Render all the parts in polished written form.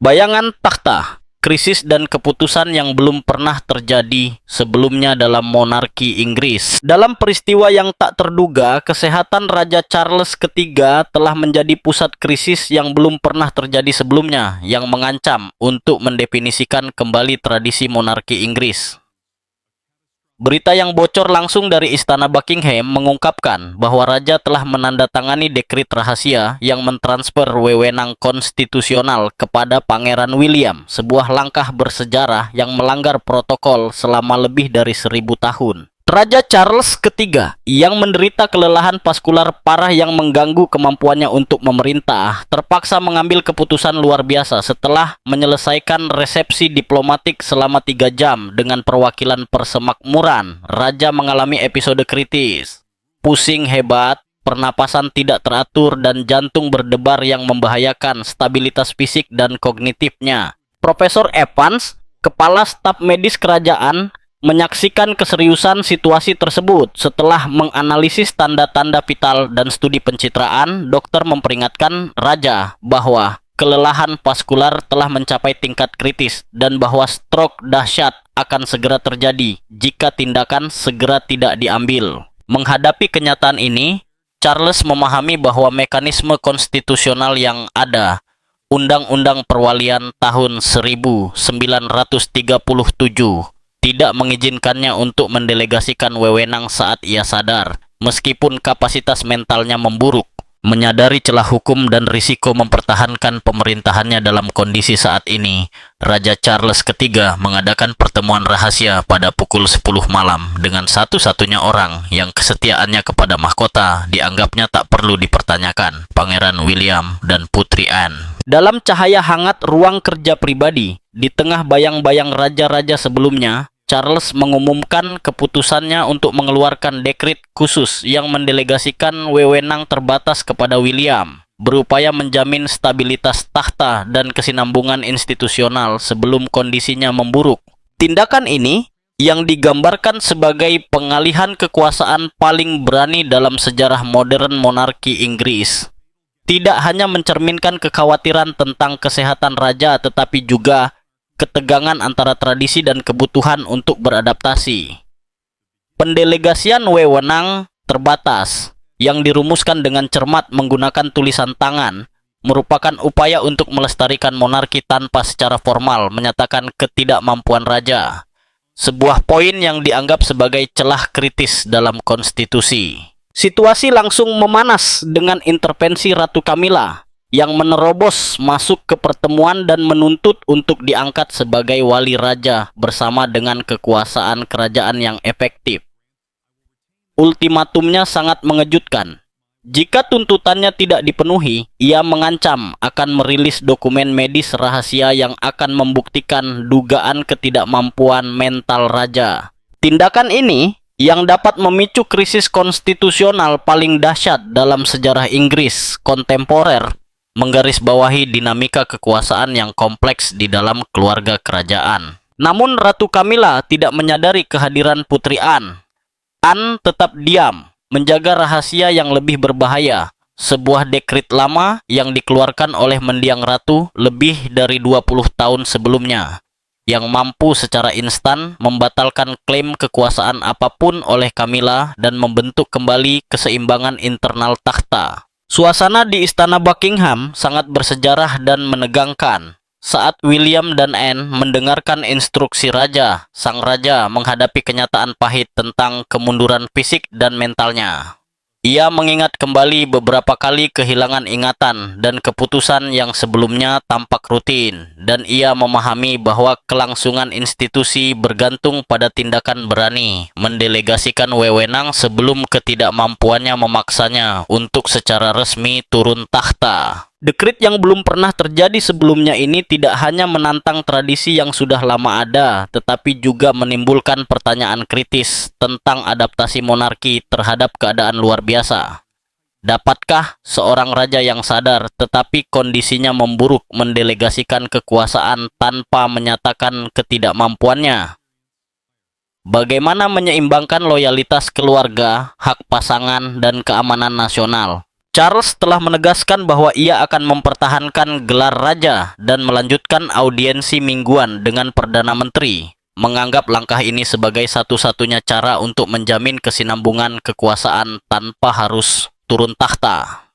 Bayangan takhta, krisis dan keputusan yang belum pernah terjadi sebelumnya dalam monarki Inggris. Dalam peristiwa yang tak terduga, kesehatan Raja Charles III telah menjadi pusat krisis yang belum pernah terjadi sebelumnya, yang mengancam untuk mendefinisikan kembali tradisi monarki Inggris. Berita yang bocor langsung dari Istana Buckingham mengungkapkan bahwa Raja telah menandatangani dekrit rahasia yang mentransfer wewenang konstitusional kepada Pangeran William, sebuah langkah bersejarah yang melanggar protokol selama lebih dari 1000 tahun. Raja Charles III yang menderita kelelahan vaskular parah yang mengganggu kemampuannya untuk memerintah, terpaksa mengambil keputusan luar biasa setelah menyelesaikan resepsi diplomatik selama 3 jam dengan perwakilan persemakmuran. Raja mengalami episode kritis, pusing hebat, pernapasan tidak teratur, dan jantung berdebar yang membahayakan stabilitas fisik dan kognitifnya. Profesor Evans, kepala staf medis kerajaan, menyaksikan keseriusan situasi tersebut. Setelah menganalisis tanda-tanda vital dan studi pencitraan, dokter memperingatkan Raja bahwa kelelahan vaskular telah mencapai tingkat kritis dan bahwa stroke dahsyat akan segera terjadi jika tindakan segera tidak diambil. Menghadapi kenyataan ini, Charles memahami bahwa mekanisme konstitusional yang ada, Undang-Undang Perwalian tahun 1937, tidak mengizinkannya untuk mendelegasikan wewenang saat ia sadar, meskipun kapasitas mentalnya memburuk. Menyadari celah hukum dan risiko mempertahankan pemerintahannya dalam kondisi saat ini, Raja Charles III mengadakan pertemuan rahasia pada pukul 10 malam dengan satu-satunya orang yang kesetiaannya kepada mahkota dianggapnya tak perlu dipertanyakan, Pangeran William dan Putri Anne. Dalam cahaya hangat ruang kerja pribadi, di tengah bayang-bayang raja-raja sebelumnya, Charles mengumumkan keputusannya untuk mengeluarkan dekrit khusus yang mendelegasikan wewenang terbatas kepada William, berupaya menjamin stabilitas takhta dan kesinambungan institusional sebelum kondisinya memburuk. Tindakan ini, yang digambarkan sebagai pengalihan kekuasaan paling berani dalam sejarah modern monarki Inggris, tidak hanya mencerminkan kekhawatiran tentang kesehatan raja, tetapi juga ketegangan antara tradisi dan kebutuhan untuk beradaptasi. Pendelegasian wewenang terbatas yang dirumuskan dengan cermat menggunakan tulisan tangan merupakan upaya untuk melestarikan monarki tanpa secara formal menyatakan ketidakmampuan raja, sebuah poin yang dianggap sebagai celah kritis dalam konstitusi. Situasi langsung memanas dengan intervensi Ratu Camilla yang menerobos masuk ke pertemuan dan menuntut untuk diangkat sebagai wali raja bersama dengan kekuasaan kerajaan yang efektif. Ultimatumnya sangat mengejutkan. Jika tuntutannya tidak dipenuhi, ia mengancam akan merilis dokumen medis rahasia yang akan membuktikan dugaan ketidakmampuan mental raja. Tindakan ini yang dapat memicu krisis konstitusional paling dahsyat dalam sejarah Inggris kontemporer, menggarisbawahi dinamika kekuasaan yang kompleks di dalam keluarga kerajaan. Namun Ratu Camilla tidak menyadari kehadiran Putri Anne. Anne tetap diam, menjaga rahasia yang lebih berbahaya, sebuah dekrit lama yang dikeluarkan oleh mendiang ratu lebih dari 20 tahun sebelumnya, yang mampu secara instan membatalkan klaim kekuasaan apapun oleh Camilla dan membentuk kembali keseimbangan internal takhta. Suasana di Istana Buckingham sangat bersejarah dan menegangkan. Saat William dan Anne mendengarkan instruksi raja, sang raja menghadapi kenyataan pahit tentang kemunduran fisik dan mentalnya. Ia mengingat kembali beberapa kali kehilangan ingatan dan keputusan yang sebelumnya tampak rutin, dan ia memahami bahwa kelangsungan institusi bergantung pada tindakan berani mendelegasikan wewenang sebelum ketidakmampuannya memaksanya untuk secara resmi turun takhta. Dekrit yang belum pernah terjadi sebelumnya ini tidak hanya menantang tradisi yang sudah lama ada, tetapi juga menimbulkan pertanyaan kritis tentang adaptasi monarki terhadap keadaan luar biasa. Dapatkah seorang raja yang sadar tetapi kondisinya memburuk mendelegasikan kekuasaan tanpa menyatakan ketidakmampuannya? Bagaimana menyeimbangkan loyalitas keluarga, hak pasangan, dan keamanan nasional? Charles telah menegaskan bahwa ia akan mempertahankan gelar raja dan melanjutkan audiensi mingguan dengan Perdana Menteri, menganggap langkah ini sebagai satu-satunya cara untuk menjamin kesinambungan kekuasaan tanpa harus turun tahta.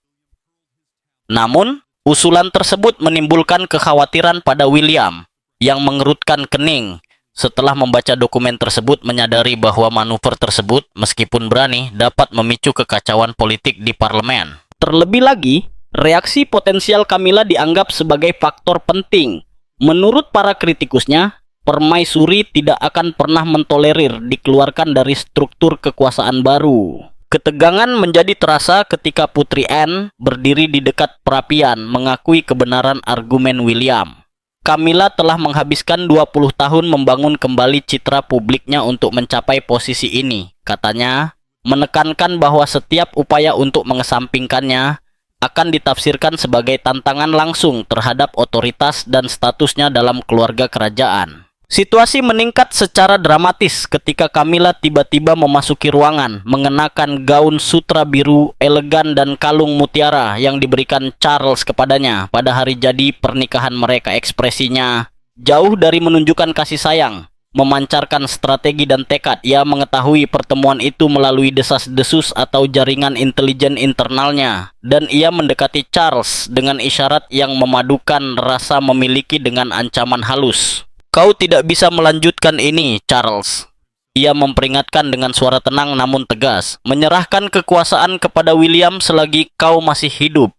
Namun, usulan tersebut menimbulkan kekhawatiran pada William, yang mengerutkan kening setelah membaca dokumen tersebut, menyadari bahwa manuver tersebut, meskipun berani, dapat memicu kekacauan politik di parlemen. Terlebih lagi, reaksi potensial Camilla dianggap sebagai faktor penting. Menurut para kritikusnya, permaisuri tidak akan pernah mentolerir dikeluarkan dari struktur kekuasaan baru. Ketegangan menjadi terasa ketika Putri Anne berdiri di dekat perapian mengakui kebenaran argumen William. Camilla telah menghabiskan 20 tahun membangun kembali citra publiknya untuk mencapai posisi ini, katanya, menekankan bahwa setiap upaya untuk mengesampingkannya akan ditafsirkan sebagai tantangan langsung terhadap otoritas dan statusnya dalam keluarga kerajaan. Situasi meningkat secara dramatis ketika Camilla tiba-tiba memasuki ruangan mengenakan gaun sutra biru elegan dan kalung mutiara yang diberikan Charles kepadanya pada hari jadi pernikahan mereka. Ekspresinya jauh dari menunjukkan kasih sayang, memancarkan strategi dan tekad. Ia mengetahui pertemuan itu melalui desas-desus atau jaringan intelijen internalnya, dan ia mendekati Charles dengan isyarat yang memadukan rasa memiliki dengan ancaman halus. "Kau tidak bisa melanjutkan ini, Charles." Ia memperingatkan dengan suara tenang namun tegas, "Menyerahkan kekuasaan kepada William selagi kau masih hidup.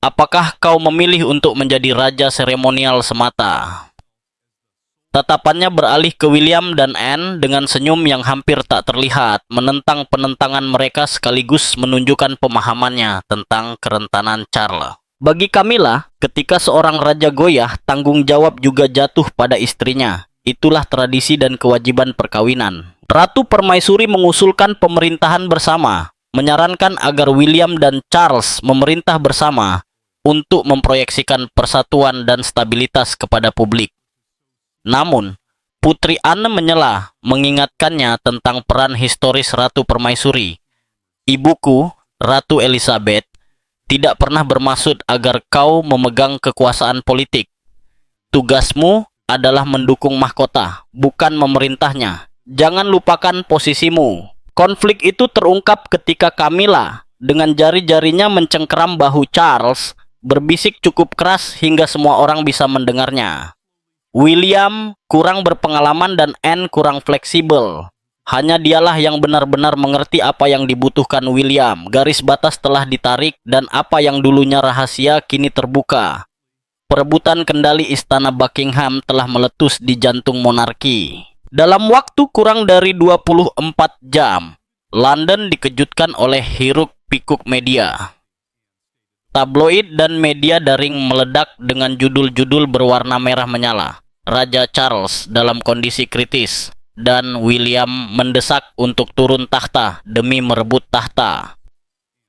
Apakah kau memilih untuk menjadi raja seremonial semata?" Tatapannya beralih ke William dan Anne dengan senyum yang hampir tak terlihat, menentang penentangan mereka sekaligus menunjukkan pemahamannya tentang kerentanan Charles. Bagi Camilla, ketika seorang raja goyah, tanggung jawab juga jatuh pada istrinya. Itulah tradisi dan kewajiban perkawinan. Ratu Permaisuri mengusulkan pemerintahan bersama, menyarankan agar William dan Charles memerintah bersama untuk memproyeksikan persatuan dan stabilitas kepada publik. Namun, Putri Anne menyela, mengingatkannya tentang peran historis Ratu Permaisuri. "Ibuku, Ratu Elizabeth, tidak pernah bermaksud agar kau memegang kekuasaan politik. Tugasmu adalah mendukung mahkota, bukan memerintahnya. Jangan lupakan posisimu." Konflik itu terungkap ketika Camilla dengan jari-jarinya mencengkeram bahu Charles, berbisik cukup keras hingga semua orang bisa mendengarnya. William kurang berpengalaman dan Anne kurang fleksibel. Hanya dialah yang benar-benar mengerti apa yang dibutuhkan William. Garis batas telah ditarik dan apa yang dulunya rahasia kini terbuka. Perebutan kendali istana Buckingham telah meletus di jantung monarki. Dalam waktu kurang dari 24 jam, London dikejutkan oleh hiruk-pikuk media. Tabloid dan media daring meledak dengan judul-judul berwarna merah menyala. Raja Charles dalam kondisi kritis dan William mendesak untuk turun tahta demi merebut tahta.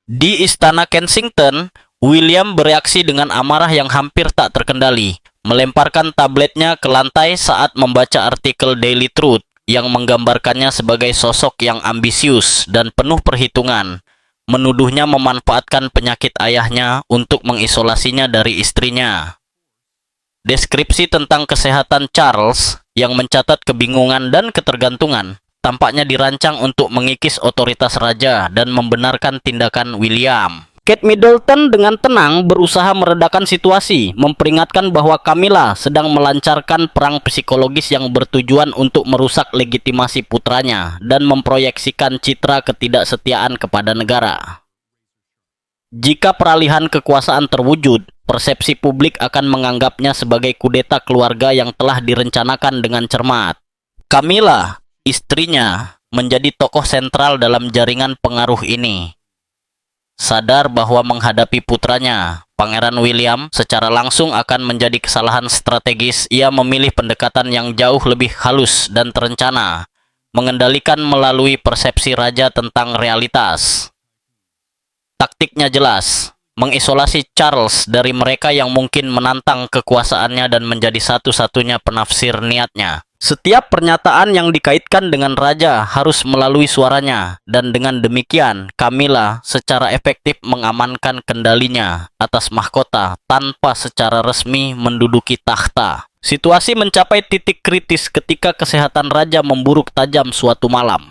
Di Istana Kensington, William bereaksi dengan amarah yang hampir tak terkendali, melemparkan tabletnya ke lantai saat membaca artikel Daily Truth yang menggambarkannya sebagai sosok yang ambisius dan penuh perhitungan. Menuduhnya memanfaatkan penyakit ayahnya untuk mengisolasinya dari istrinya. Deskripsi tentang kesehatan Charles yang mencatat kebingungan dan ketergantungan tampaknya dirancang untuk mengikis otoritas raja dan membenarkan tindakan William. Kate Middleton dengan tenang berusaha meredakan situasi, memperingatkan bahwa Camilla sedang melancarkan perang psikologis yang bertujuan untuk merusak legitimasi putranya dan memproyeksikan citra ketidaksetiaan kepada negara. Jika peralihan kekuasaan terwujud, persepsi publik akan menganggapnya sebagai kudeta keluarga yang telah direncanakan dengan cermat. Camilla, istrinya, menjadi tokoh sentral dalam jaringan pengaruh ini. Sadar bahwa menghadapi putranya, Pangeran William, secara langsung akan menjadi kesalahan strategis, ia memilih pendekatan yang jauh lebih halus dan terencana, mengendalikan melalui persepsi raja tentang realitas. Taktiknya jelas, mengisolasi Charles dari mereka yang mungkin menantang kekuasaannya dan menjadi satu-satunya penafsir niatnya. Setiap pernyataan yang dikaitkan dengan raja harus melalui suaranya, dan dengan demikian Camilla secara efektif mengamankan kendalinya atas mahkota tanpa secara resmi menduduki takhta. Situasi mencapai titik kritis ketika kesehatan raja memburuk tajam suatu malam.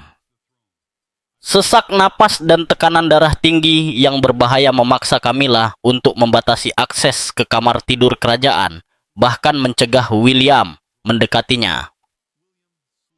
Sesak napas dan tekanan darah tinggi yang berbahaya memaksa Camilla untuk membatasi akses ke kamar tidur kerajaan, bahkan mencegah William mendekatinya.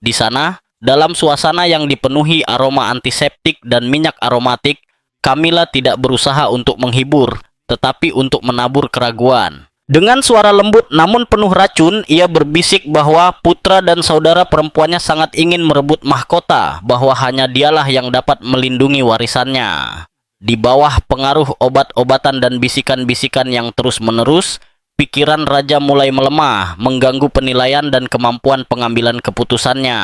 Di sana, dalam suasana yang dipenuhi aroma antiseptik dan minyak aromatik, Camilla tidak berusaha untuk menghibur, tetapi untuk menabur keraguan. Dengan suara lembut namun penuh racun, ia berbisik bahwa putra dan saudara perempuannya sangat ingin merebut mahkota, bahwa hanya dialah yang dapat melindungi warisannya. Di bawah pengaruh obat-obatan dan bisikan-bisikan yang terus-menerus, pikiran raja mulai melemah, mengganggu penilaian dan kemampuan pengambilan keputusannya.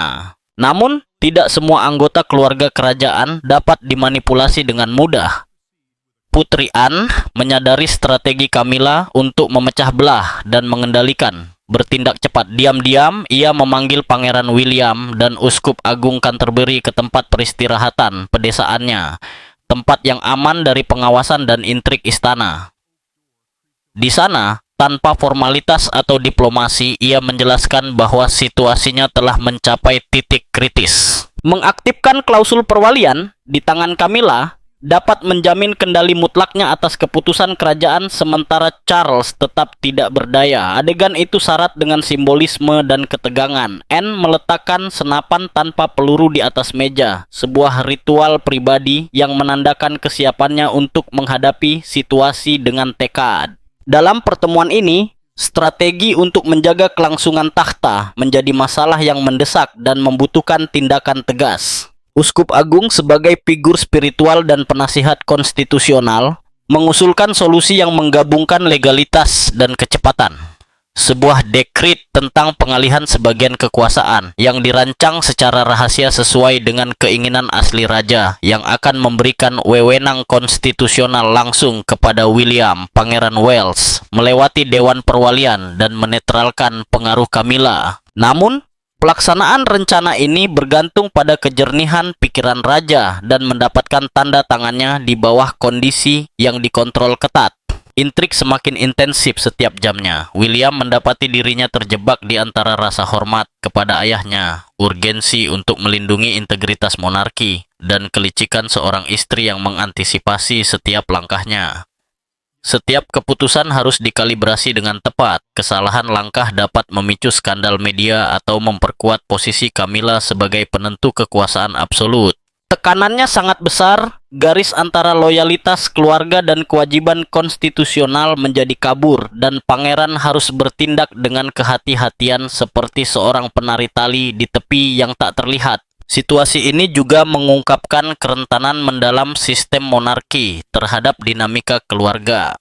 Namun, tidak semua anggota keluarga kerajaan dapat dimanipulasi dengan mudah. Putri Anne menyadari strategi Camilla untuk memecah belah dan mengendalikan. Bertindak cepat, diam-diam ia memanggil Pangeran William dan Uskup Agung Canterbury ke tempat peristirahatan pedesaannya, tempat yang aman dari pengawasan dan intrik istana. Di sana, tanpa formalitas atau diplomasi, ia menjelaskan bahwa situasinya telah mencapai titik kritis. Mengaktifkan klausul perwalian di tangan Camilla dapat menjamin kendali mutlaknya atas keputusan kerajaan sementara Charles tetap tidak berdaya. Adegan itu syarat dengan simbolisme dan ketegangan. Anne meletakkan senapan tanpa peluru di atas meja, sebuah ritual pribadi yang menandakan kesiapannya untuk menghadapi situasi dengan tekad. Dalam pertemuan ini, strategi untuk menjaga kelangsungan takhta menjadi masalah yang mendesak dan membutuhkan tindakan tegas. Uskup Agung sebagai figur spiritual dan penasihat konstitusional mengusulkan solusi yang menggabungkan legalitas dan kecepatan. Sebuah dekrit tentang pengalihan sebagian kekuasaan yang dirancang secara rahasia sesuai dengan keinginan asli raja yang akan memberikan wewenang konstitusional langsung kepada William, Pangeran Wales, melewati Dewan Perwalian dan menetralkan pengaruh Camilla. Namun, pelaksanaan rencana ini bergantung pada kejernihan pikiran raja dan mendapatkan tanda tangannya di bawah kondisi yang dikontrol ketat. Intrik semakin intensif setiap jamnya. William mendapati dirinya terjebak di antara rasa hormat kepada ayahnya, urgensi untuk melindungi integritas monarki, dan kelicikan seorang istri yang mengantisipasi setiap langkahnya. Setiap keputusan harus dikalibrasi dengan tepat. Kesalahan langkah dapat memicu skandal media atau memperkuat posisi Camilla sebagai penentu kekuasaan absolut. Tekanannya sangat besar, garis antara loyalitas keluarga dan kewajiban konstitusional menjadi kabur, dan pangeran harus bertindak dengan kehati-hatian seperti seorang penari tali di tepi yang tak terlihat. Situasi ini juga mengungkapkan kerentanan mendalam sistem monarki terhadap dinamika keluarga.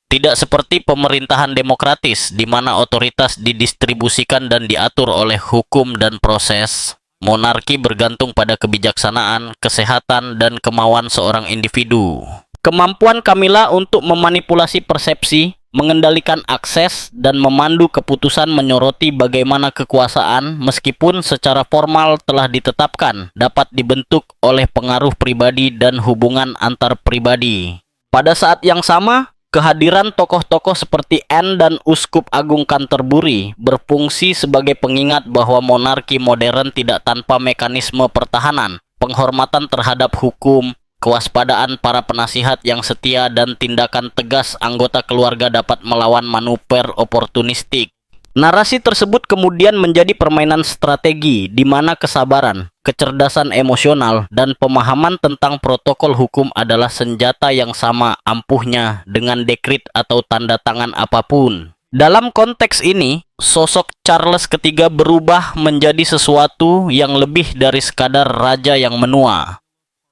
Tidak seperti pemerintahan demokratis, di mana otoritas didistribusikan dan diatur oleh hukum dan proses. Monarki bergantung pada kebijaksanaan, kesehatan, dan kemauan seorang individu. Kemampuan Camilla untuk memanipulasi persepsi, mengendalikan akses, dan memandu keputusan menyoroti bagaimana kekuasaan, meskipun secara formal telah ditetapkan, dapat dibentuk oleh pengaruh pribadi dan hubungan antar pribadi. Pada saat yang sama, kehadiran tokoh-tokoh seperti Anne dan Uskup Agung Canterbury berfungsi sebagai pengingat bahwa monarki modern tidak tanpa mekanisme pertahanan, penghormatan terhadap hukum, kewaspadaan para penasihat yang setia, dan tindakan tegas anggota keluarga dapat melawan manuver oportunistik. Narasi tersebut kemudian menjadi permainan strategi di mana kesabaran, kecerdasan emosional, dan pemahaman tentang protokol hukum adalah senjata yang sama ampuhnya dengan dekrit atau tanda tangan apapun. Dalam konteks ini, sosok Charles III berubah menjadi sesuatu yang lebih dari sekadar raja yang menua.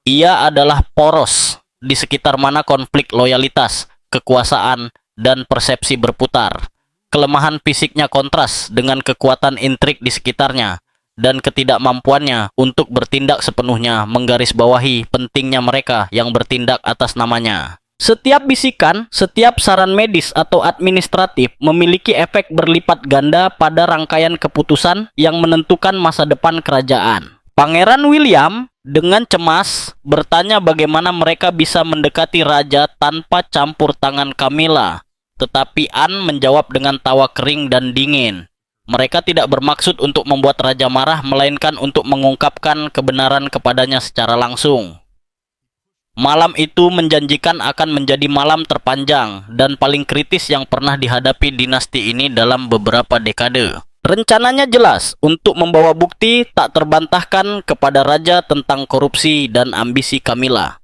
Ia adalah poros di sekitar mana konflik loyalitas, kekuasaan, dan persepsi berputar. Kelemahan fisiknya kontras dengan kekuatan intrik di sekitarnya, dan ketidakmampuannya untuk bertindak sepenuhnya menggarisbawahi pentingnya mereka yang bertindak atas namanya. Setiap bisikan, setiap saran medis atau administratif memiliki efek berlipat ganda pada rangkaian keputusan yang menentukan masa depan kerajaan. Pangeran William dengan cemas bertanya bagaimana mereka bisa mendekati raja tanpa campur tangan Camilla. Tetapi Anne menjawab dengan tawa kering dan dingin. Mereka tidak bermaksud untuk membuat raja marah, melainkan untuk mengungkapkan kebenaran kepadanya secara langsung. Malam itu menjanjikan akan menjadi malam terpanjang dan paling kritis yang pernah dihadapi dinasti ini dalam beberapa dekade. Rencananya jelas untuk membawa bukti tak terbantahkan kepada raja tentang korupsi dan ambisi Camilla.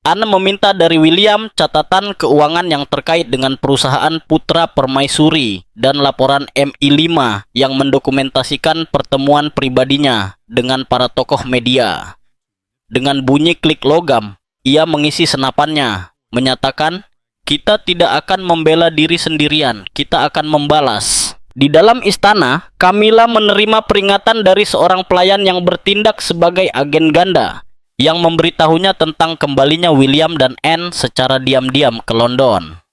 Anne meminta dari William catatan keuangan yang terkait dengan perusahaan putra permaisuri dan laporan MI5 yang mendokumentasikan pertemuan pribadinya dengan para tokoh media. Dengan bunyi klik logam, ia mengisi senapannya, menyatakan, "Kita tidak akan membela diri sendirian, kita akan membalas." Di dalam istana, Camilla menerima peringatan dari seorang pelayan yang bertindak sebagai agen ganda, yang memberitahunya tentang kembalinya William dan Anne secara diam-diam ke London.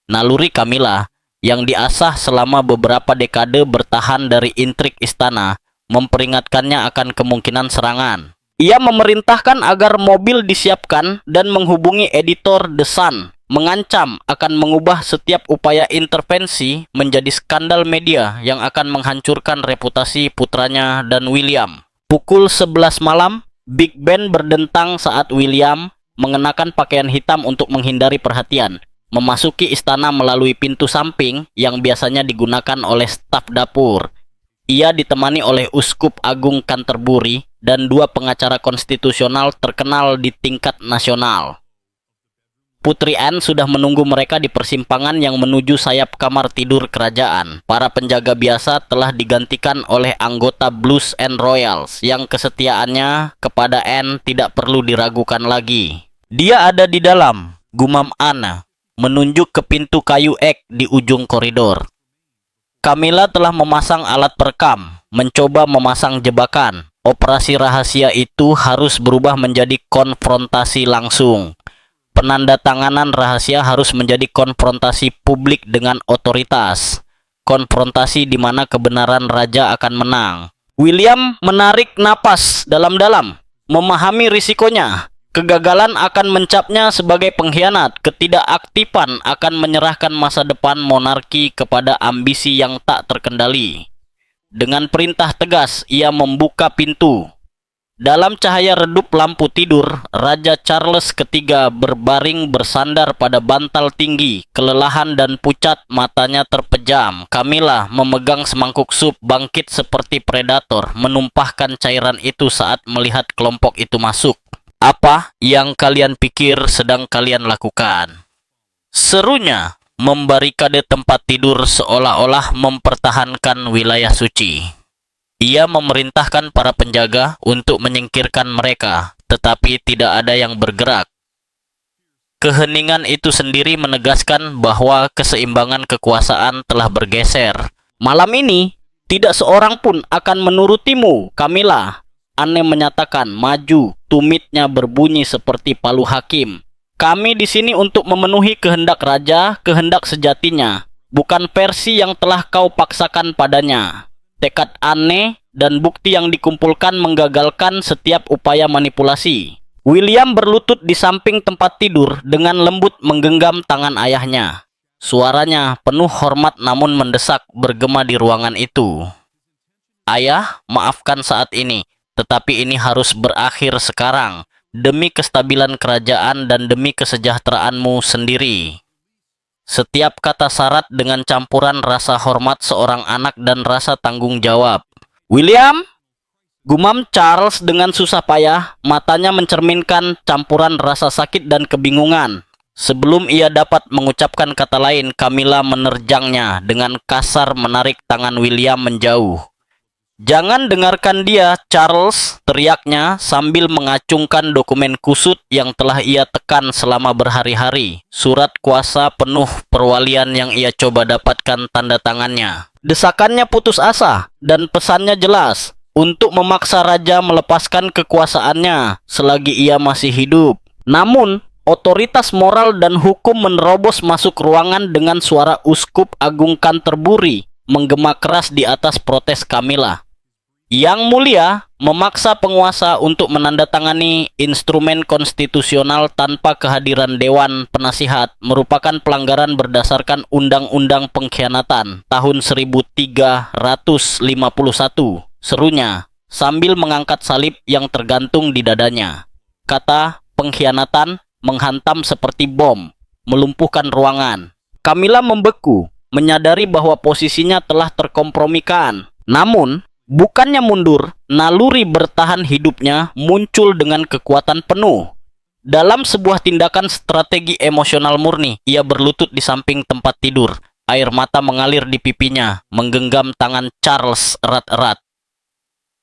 Naluri Camilla, yang diasah selama beberapa dekade bertahan dari intrik istana, memperingatkannya akan kemungkinan serangan. Ia memerintahkan agar mobil disiapkan dan menghubungi editor The Sun, mengancam akan mengubah setiap upaya intervensi menjadi skandal media yang akan menghancurkan reputasi putranya dan William. Pukul 11 malam, Big Ben berdentang saat William mengenakan pakaian hitam untuk menghindari perhatian, memasuki istana melalui pintu samping yang biasanya digunakan oleh staf dapur. Ia ditemani oleh Uskup Agung Canterbury dan dua pengacara konstitusional terkenal di tingkat nasional. Putri Anne sudah menunggu mereka di persimpangan yang menuju sayap kamar tidur kerajaan. Para penjaga biasa telah digantikan oleh anggota Blues and Royals yang kesetiaannya kepada Anne tidak perlu diragukan lagi. "Dia ada di dalam," gumam Anne, menunjuk ke pintu kayu ek di ujung koridor. Camilla telah memasang alat perekam, mencoba memasang jebakan. Operasi rahasia itu harus berubah menjadi konfrontasi langsung. Penandatanganan rahasia harus menjadi konfrontasi publik dengan otoritas. Konfrontasi di mana kebenaran raja akan menang. William menarik napas dalam-dalam, memahami risikonya. Kegagalan akan mencapnya sebagai pengkhianat. Ketidakaktifan akan menyerahkan masa depan monarki kepada ambisi yang tak terkendali. Dengan perintah tegas, ia membuka pintu. Dalam cahaya redup lampu tidur, Raja Charles III berbaring bersandar pada bantal tinggi, kelelahan dan pucat, matanya terpejam. Camilla memegang semangkuk sup, bangkit seperti predator, menumpahkan cairan itu saat melihat kelompok itu masuk. "Apa yang kalian pikir sedang kalian lakukan?" serunya, membarikade tempat tidur seolah-olah mempertahankan wilayah suci. Ia memerintahkan para penjaga untuk menyingkirkan mereka, tetapi tidak ada yang bergerak. Keheningan itu sendiri menegaskan bahwa keseimbangan kekuasaan telah bergeser. "Malam ini, tidak seorang pun akan menurutimu, Camilla," Anne menyatakan, maju, tumitnya berbunyi seperti palu hakim. "Kami di sini untuk memenuhi kehendak raja, kehendak sejatinya, bukan versi yang telah kau paksakan padanya." Tekad Anne dan bukti yang dikumpulkan menggagalkan setiap upaya manipulasi. William berlutut di samping tempat tidur dengan lembut menggenggam tangan ayahnya. Suaranya penuh hormat namun mendesak bergema di ruangan itu. "Ayah, maafkan saat ini, tetapi ini harus berakhir sekarang, demi kestabilan kerajaan dan demi kesejahteraanmu sendiri." Setiap kata syarat dengan campuran rasa hormat seorang anak dan rasa tanggung jawab. "William!" gumam Charles dengan susah payah, matanya mencerminkan campuran rasa sakit dan kebingungan. Sebelum ia dapat mengucapkan kata lain, Camilla menerjangnya dengan kasar, menarik tangan William menjauh. "Jangan dengarkan dia, Charles," teriaknya sambil mengacungkan dokumen kusut yang telah ia tekan selama berhari-hari. Surat kuasa penuh perwalian yang ia coba dapatkan tanda tangannya. Desakannya putus asa dan pesannya jelas, untuk memaksa raja melepaskan kekuasaannya selagi ia masih hidup. Namun, Otoritas moral dan hukum menerobos masuk ruangan dengan suara Uskup Agung Canterbury menggema keras di atas protes Camilla. Yang Mulia memaksa penguasa untuk menandatangani instrumen konstitusional tanpa kehadiran Dewan Penasihat merupakan pelanggaran berdasarkan Undang-Undang Pengkhianatan tahun 1351, serunya sambil mengangkat salib yang tergantung di dadanya. Kata pengkhianatan menghantam seperti bom, melumpuhkan ruangan. Camilla membeku, menyadari bahwa posisinya telah terkompromikan. Namun, bukannya mundur, naluri bertahan hidupnya muncul dengan kekuatan penuh. Dalam sebuah tindakan strategi emosional murni, ia berlutut di samping tempat tidur. Air mata mengalir di pipinya, menggenggam tangan Charles erat-erat.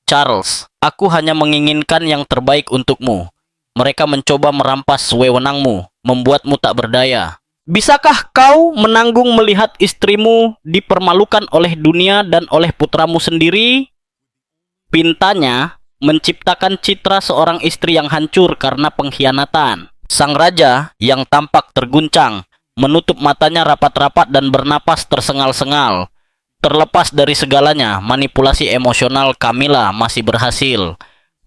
Charles, aku hanya menginginkan yang terbaik untukmu. Mereka mencoba merampas wewenangmu, membuatmu tak berdaya. Bisakah kau menanggung melihat istrimu dipermalukan oleh dunia dan oleh putramu sendiri? Pintanya menciptakan citra seorang istri yang hancur karena pengkhianatan. Sang raja yang tampak terguncang, menutup matanya rapat-rapat dan bernapas tersengal-sengal. Terlepas dari segalanya, manipulasi emosional Camilla masih berhasil.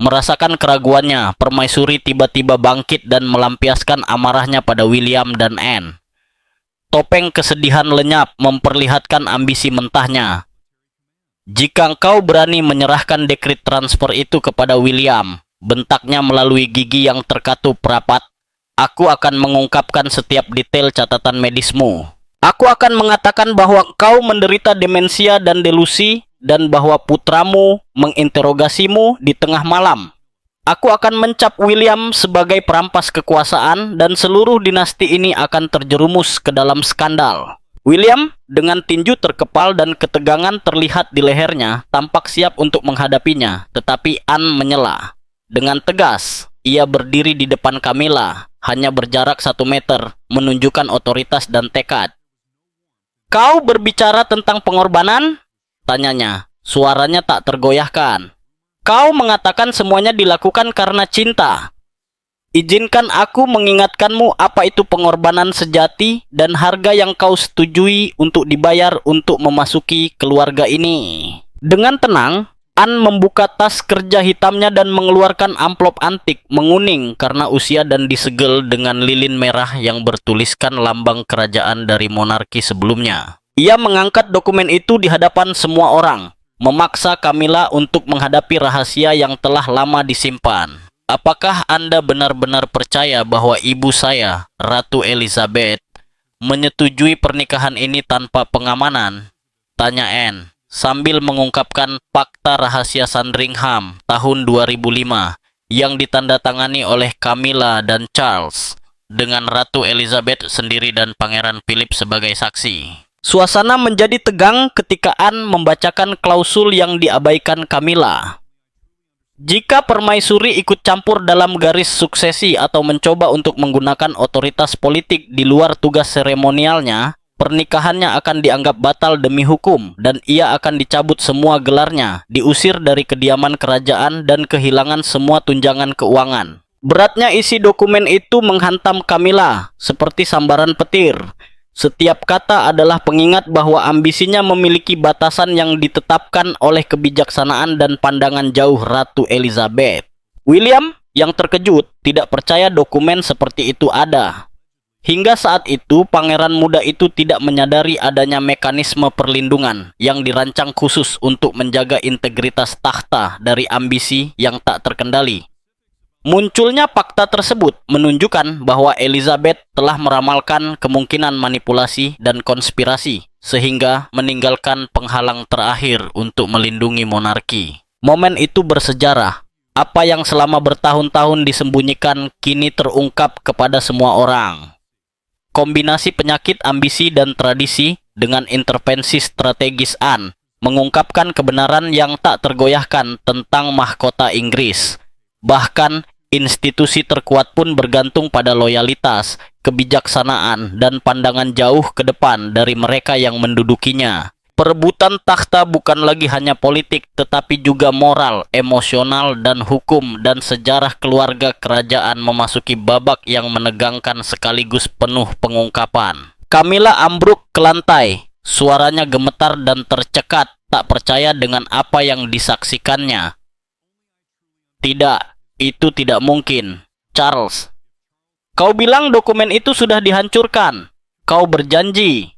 Merasakan keraguannya, permaisuri tiba-tiba bangkit dan melampiaskan amarahnya pada William dan Anne. Topeng kesedihan lenyap memperlihatkan ambisi mentahnya. Jika engkau berani menyerahkan dekrit transfer itu kepada William, bentaknya melalui gigi yang terkatup rapat, aku akan mengungkapkan setiap detail catatan medismu. Aku akan mengatakan bahwa kau menderita demensia dan delusi, dan bahwa putramu menginterogasimu di tengah malam. Aku akan mencap William sebagai perampas kekuasaan, dan seluruh dinasti ini akan terjerumus ke dalam skandal. William, dengan tinju terkepal dan ketegangan terlihat di lehernya, tampak siap untuk menghadapinya, tetapi Anne menyela. Dengan tegas, ia berdiri di depan Camilla, hanya berjarak 1 meter, menunjukkan otoritas dan tekad. Kau berbicara tentang pengorbanan? Tanyanya, suaranya tak tergoyahkan. Kau mengatakan semuanya dilakukan karena cinta. Izinkan aku mengingatkanmu apa itu pengorbanan sejati dan harga yang kau setujui untuk dibayar untuk memasuki keluarga ini. Dengan tenang, Anne membuka tas kerja hitamnya dan mengeluarkan amplop antik menguning karena usia dan disegel dengan lilin merah yang bertuliskan lambang kerajaan dari monarki sebelumnya. Ia mengangkat dokumen itu di hadapan semua orang, memaksa Camilla untuk menghadapi rahasia yang telah lama disimpan. Apakah Anda benar-benar percaya bahwa ibu saya, Ratu Elizabeth, menyetujui pernikahan ini tanpa pengamanan? Tanya Anne, sambil mengungkapkan Fakta Rahasia Sandringham tahun 2005 yang ditandatangani oleh Camilla dan Charles, dengan Ratu Elizabeth sendiri dan Pangeran Philip sebagai saksi. Suasana menjadi tegang ketika Anne membacakan klausul yang diabaikan Camilla. Jika permaisuri ikut campur dalam garis suksesi atau mencoba untuk menggunakan otoritas politik di luar tugas seremonialnya, pernikahannya akan dianggap batal demi hukum dan ia akan dicabut semua gelarnya, diusir dari kediaman kerajaan dan kehilangan semua tunjangan keuangan. Beratnya isi dokumen itu menghantam Camilla seperti sambaran petir. Setiap kata adalah pengingat bahwa ambisinya memiliki batasan yang ditetapkan oleh kebijaksanaan dan pandangan jauh Ratu Elizabeth. William, yang terkejut, tidak percaya dokumen seperti itu ada. Hingga saat itu, pangeran muda itu tidak menyadari adanya mekanisme perlindungan yang dirancang khusus untuk menjaga integritas takhta dari ambisi yang tak terkendali. Munculnya fakta tersebut menunjukkan bahwa Elizabeth telah meramalkan kemungkinan manipulasi dan konspirasi, sehingga meninggalkan penghalang terakhir untuk melindungi monarki. Momen itu bersejarah. Apa yang selama bertahun-tahun disembunyikan kini terungkap kepada semua orang. Kombinasi penyakit ambisi dan tradisi dengan intervensi strategis Anne mengungkapkan kebenaran yang tak tergoyahkan tentang mahkota Inggris. Bahkan, institusi terkuat pun bergantung pada loyalitas, kebijaksanaan, dan pandangan jauh ke depan dari mereka yang mendudukinya. Perebutan takhta bukan lagi hanya politik, tetapi juga moral, emosional, dan hukum, dan sejarah keluarga kerajaan memasuki babak yang menegangkan sekaligus penuh pengungkapan. Camilla ambruk ke lantai, suaranya gemetar dan tercekat, tak percaya dengan apa yang disaksikannya. Tidak, itu tidak mungkin. Charles, kau bilang dokumen itu sudah dihancurkan. Kau berjanji.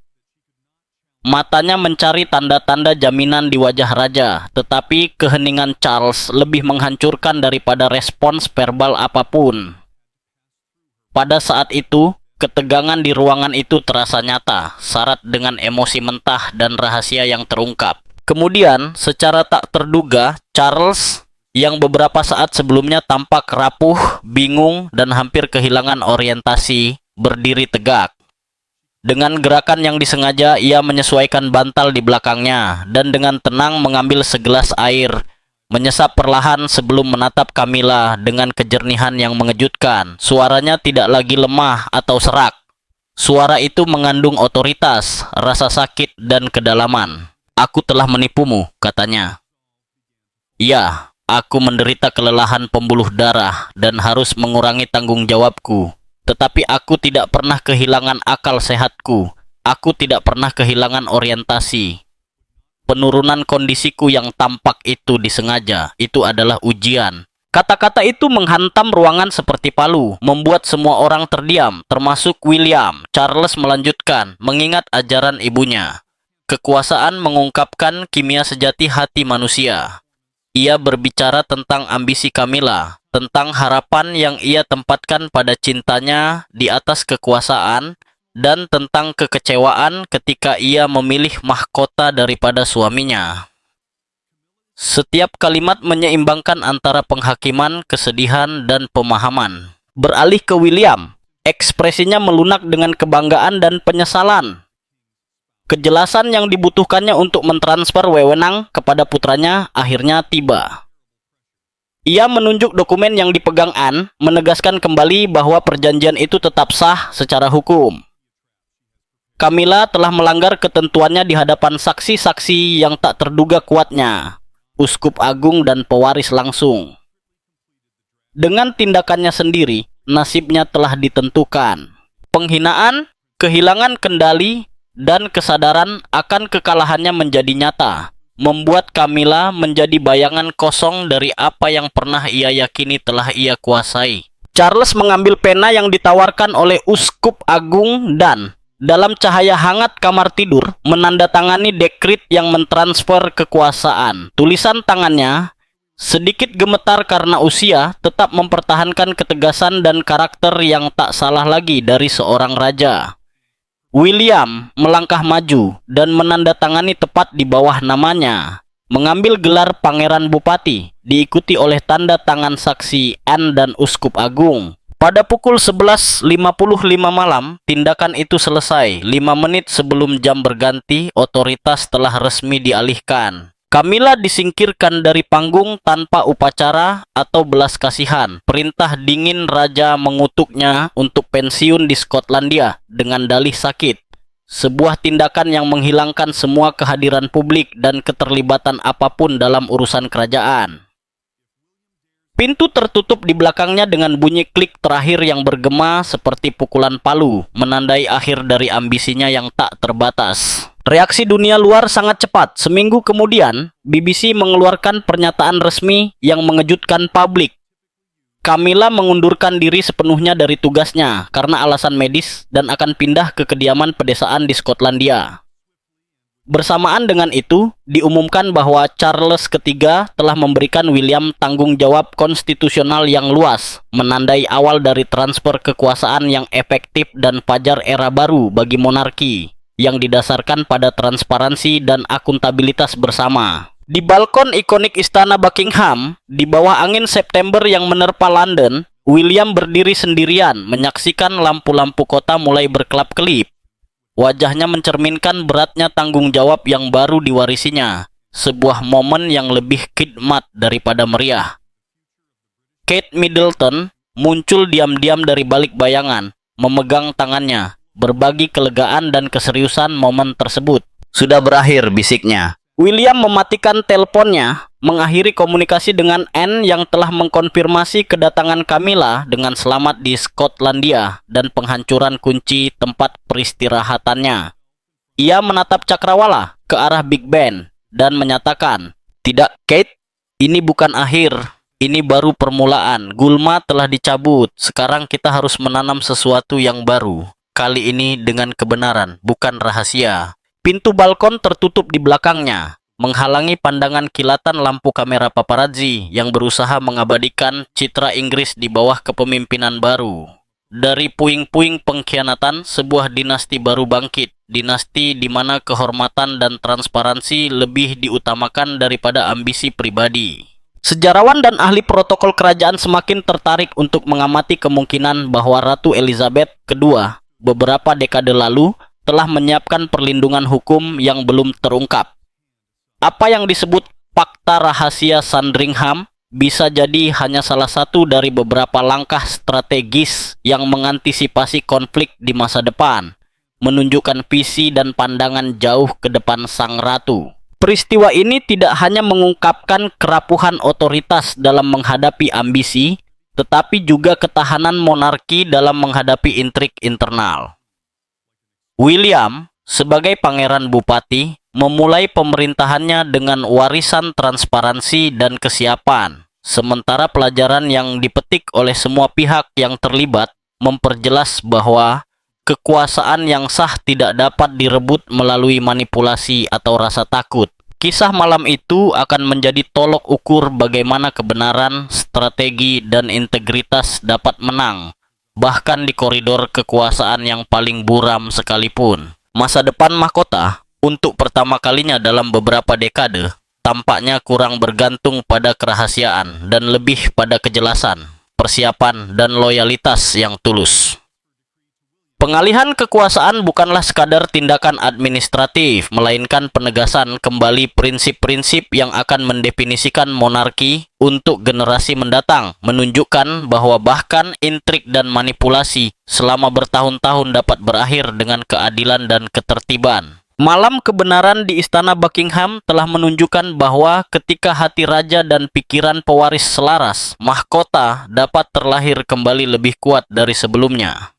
Matanya mencari tanda-tanda jaminan di wajah raja, tetapi keheningan Charles lebih menghancurkan daripada respons verbal apapun. Pada saat itu, ketegangan di ruangan itu terasa nyata, syarat dengan emosi mentah dan rahasia yang terungkap. Kemudian, secara tak terduga, Charles, yang beberapa saat sebelumnya tampak rapuh, bingung, dan hampir kehilangan orientasi, berdiri tegak. Dengan gerakan yang disengaja, ia menyesuaikan bantal di belakangnya, dan dengan tenang mengambil segelas air, menyesap perlahan sebelum menatap Camilla dengan kejernihan yang mengejutkan. Suaranya tidak lagi lemah atau serak. Suara itu mengandung otoritas, rasa sakit, dan kedalaman. Aku telah menipumu, katanya. Ya, aku menderita kelelahan pembuluh darah dan harus mengurangi tanggung jawabku. Tetapi aku tidak pernah kehilangan akal sehatku. Aku tidak pernah kehilangan orientasi. Penurunan kondisiku yang tampak itu disengaja. Itu adalah ujian. Kata-kata itu menghantam ruangan seperti palu, membuat semua orang terdiam, termasuk William. Charles melanjutkan, mengingat ajaran ibunya. Kekuasaan mengungkapkan kimia sejati hati manusia. Ia berbicara tentang ambisi Camilla, tentang harapan yang ia tempatkan pada cintanya di atas kekuasaan, dan tentang kekecewaan ketika ia memilih mahkota daripada suaminya. Setiap kalimat menyeimbangkan antara penghakiman, kesedihan, dan pemahaman. Beralih ke William, ekspresinya melunak dengan kebanggaan dan penyesalan. Kejelasan yang dibutuhkannya untuk mentransfer wewenang kepada putranya akhirnya tiba. Ia menunjuk dokumen yang dipegang Anne, menegaskan kembali bahwa perjanjian itu tetap sah secara hukum. Camilla telah melanggar ketentuannya di hadapan saksi-saksi yang tak terduga kuatnya, uskup agung dan pewaris langsung. Dengan tindakannya sendiri, nasibnya telah ditentukan. Penghinaan, kehilangan kendali, dan kesadaran akan kekalahannya menjadi nyata, membuat Camilla menjadi bayangan kosong dari apa yang pernah ia yakini telah ia kuasai. Charles mengambil pena yang ditawarkan oleh uskup agung dan, dalam cahaya hangat kamar tidur, menandatangani dekrit yang mentransfer kekuasaan. Tulisan tangannya, sedikit gemetar karena usia, tetap mempertahankan ketegasan dan karakter yang tak salah lagi dari seorang raja. William melangkah maju dan menandatangani tepat di bawah namanya, mengambil gelar Pangeran Bupati, diikuti oleh tanda tangan saksi Anne dan Uskup Agung. Pada pukul 11.55 malam, tindakan itu selesai. 5 menit sebelum jam berganti, otoritas telah resmi dialihkan. Camilla disingkirkan dari panggung tanpa upacara atau belas kasihan. Perintah dingin raja mengutuknya untuk pensiun di Skotlandia dengan dalih sakit. Sebuah tindakan yang menghilangkan semua kehadiran publik dan keterlibatan apapun dalam urusan kerajaan. Pintu tertutup di belakangnya dengan bunyi klik terakhir yang bergema seperti pukulan palu, menandai akhir dari ambisinya yang tak terbatas. Reaksi dunia luar sangat cepat. Seminggu kemudian, BBC mengeluarkan pernyataan resmi yang mengejutkan publik. Camilla mengundurkan diri sepenuhnya dari tugasnya karena alasan medis dan akan pindah ke kediaman pedesaan di Skotlandia. Bersamaan dengan itu, diumumkan bahwa Charles III telah memberikan William tanggung jawab konstitusional yang luas, menandai awal dari transfer kekuasaan yang efektif dan fajar era baru bagi monarki, yang didasarkan pada transparansi dan akuntabilitas bersama. Di balkon ikonik Istana Buckingham, di bawah angin September yang menerpa London, William berdiri sendirian menyaksikan lampu-lampu kota mulai berkelap-kelip. Wajahnya mencerminkan beratnya tanggung jawab yang baru diwarisinya, sebuah momen yang lebih khidmat daripada meriah. Kate Middleton muncul diam-diam dari balik bayangan, memegang tangannya, berbagi kelegaan dan keseriusan momen tersebut. Sudah berakhir, bisiknya. William mematikan teleponnya, mengakhiri komunikasi dengan Anne yang telah mengkonfirmasi kedatangan Camilla dengan selamat di Skotlandia dan penghancuran kunci tempat peristirahatannya. Ia menatap cakrawala ke arah Big Ben dan menyatakan, "Tidak, Kate, ini bukan akhir. Ini baru permulaan. Gulma telah dicabut. Sekarang kita harus menanam sesuatu yang baru. Kali ini dengan kebenaran, bukan rahasia." Pintu balkon tertutup di belakangnya, menghalangi pandangan kilatan lampu kamera paparazzi yang berusaha mengabadikan citra Inggris di bawah kepemimpinan baru. Dari puing-puing pengkhianatan, sebuah dinasti baru bangkit. Dinasti di mana kehormatan dan transparansi lebih diutamakan daripada ambisi pribadi. Sejarawan dan ahli protokol kerajaan semakin tertarik untuk mengamati kemungkinan bahwa Ratu Elizabeth II beberapa dekade lalu telah menyiapkan perlindungan hukum yang belum terungkap. Apa yang disebut fakta rahasia Sandringham bisa jadi hanya salah satu dari beberapa langkah strategis yang mengantisipasi konflik di masa depan, menunjukkan visi dan pandangan jauh ke depan sang ratu. Peristiwa ini tidak hanya mengungkapkan kerapuhan otoritas dalam menghadapi ambisi, tetapi juga ketahanan monarki dalam menghadapi intrik internal. William, sebagai pangeran bupati, memulai pemerintahannya dengan warisan transparansi dan kesiapan. Sementara pelajaran yang dipetik oleh semua pihak yang terlibat memperjelas bahwa kekuasaan yang sah tidak dapat direbut melalui manipulasi atau rasa takut. Kisah malam itu akan menjadi tolok ukur bagaimana kebenaran, strategi, dan integritas dapat menang, bahkan di koridor kekuasaan yang paling buram sekalipun. Masa depan mahkota, untuk pertama kalinya dalam beberapa dekade, tampaknya kurang bergantung pada kerahasiaan dan lebih pada kejelasan, persiapan, dan loyalitas yang tulus. Pengalihan kekuasaan bukanlah sekadar tindakan administratif, melainkan penegasan kembali prinsip-prinsip yang akan mendefinisikan monarki untuk generasi mendatang, menunjukkan bahwa bahkan intrik dan manipulasi selama bertahun-tahun dapat berakhir dengan keadilan dan ketertiban. Malam kebenaran di Istana Buckingham telah menunjukkan bahwa ketika hati raja dan pikiran pewaris selaras, mahkota dapat terlahir kembali lebih kuat dari sebelumnya.